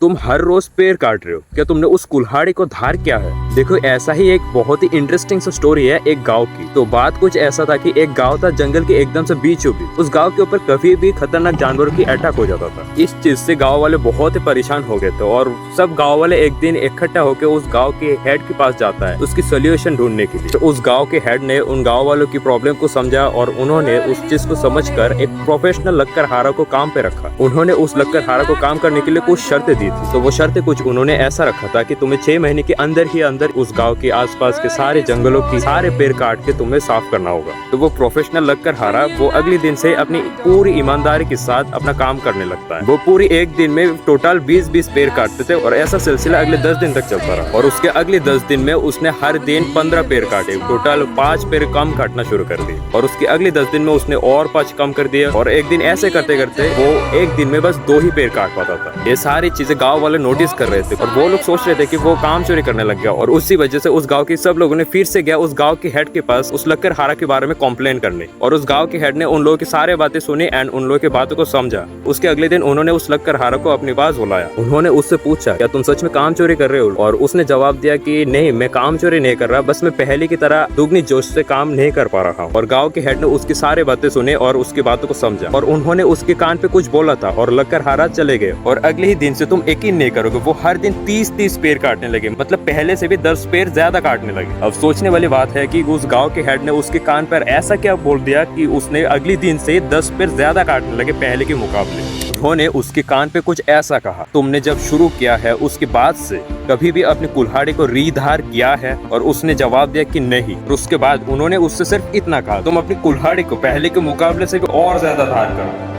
तुम हर रोज पेड़ काट रहे हो, क्या तुमने उस कुल्हाड़ी को धार किया है? देखो, ऐसा ही एक बहुत ही इंटरेस्टिंग सा स्टोरी है एक गांव की। तो बात कुछ ऐसा था कि एक गांव था जंगल के एकदम से बीचों बीच। उस गांव के ऊपर कभी भी खतरनाक जानवरों की अटैक हो जाता था। इस चीज से गांव वाले बहुत ही परेशान हो गए थे और सब गांव वाले एक दिन इकट्ठा होकर उस गांव के हेड के पास जाता है उसकी सोल्यूशन ढूंढने के लिए। तो उस गांव के हेड ने उन गांव वालों की प्रॉब्लम को समझा और उन्होंने उस चीज को समझकर एक प्रोफेशनल लक्कड़हारा को काम पे रखा। उन्होंने उस लक्कड़हारा को काम करने के लिए कुछ शर्तें दी थी। तो वो शर्तें कुछ उन्होंने ऐसा रखा था कि तुम्हें 6 महीने के अंदर ही अंदर उस गांव के आसपास के सारे जंगलों की सारे पेड़ काट के तुम्हें साफ करना होगा। तो वो प्रोफेशनल लक्कड़हारा वो अगले दिन से अपनी पूरी ईमानदारी के साथ अपना काम करने लगता है। वो पूरी एक दिन में टोटल 20-20 पेड़ काटते थे और ऐसा सिलसिला अगले 10 दिन तक चलता रहा। और उसके अगले 10 दिन में उसने हर दिन 15 पेड़ काटे, टोटल 5 पेड़ कम काटना शुरू कर दिए। और उसके अगले 10 दिन में उसने और 5 कम कर दिए और एक दिन ऐसे करते करते वो एक दिन में बस 2 ही पेड़ काट पाता था। ये सारी चीजें गाँव वाले नोटिस कर रहे थे और वो लोग सोच रहे थे कि वो काम चोरी करने लग गया। और उसी वजह से उस गांव के सब लोगों ने फिर से गया उस गांव के हेड के पास उस लक्कड़हारा के बारे में कॉम्प्लेन करने। और उस गांव के हेड ने उन लोगों की सारे बातें सुनी एंड उन लोगों की बातों को समझा। उसके अगले दिन उन्होंने उस लक्कड़हारा को अपने पास बुलाया। उन्होंने उससे पूछा, क्या तुम सच में काम चोरी कर रहे हो? और उसने जवाब दिया कि नहीं, मैं काम चोरी नहीं कर रहा, बस मैं पहले की तरह दुगनी जोश से काम नहीं कर पा रहा हूँ। और गाँव के हेड ने उसकी सारी बातें सुने और उसकी बातों को समझा और उन्होंने उसके कान पे कुछ बोला था और लक्कड़हारा चले गए। और अगले ही दिन से तुम यकीन नहीं करोगे, वो हर दिन 30-30 पेड़ काटने लगे, मतलब पहले से भी 10 पेड़ ज्यादा काटने लगे। अब सोचने वाली बात है कि उस गांव के हेड ने उसके कान पर ऐसा क्या बोल दिया कि उसने अगले दिन से 10 पेड़ ज्यादा काटने लगे पहले के मुकाबले। उन्होंने उसके कान पे कुछ ऐसा कहा, तुमने जब शुरू किया है उसके बाद से कभी भी अपनी कुल्हाड़ी को रीधार किया है? और उसने जवाब दिया कि नहीं। और उसके बाद उन्होंने उससे सिर्फ इतना कहा, तुम अपनी कुल्हाड़ी को पहले के मुकाबले से भी और ज्यादा धार करो।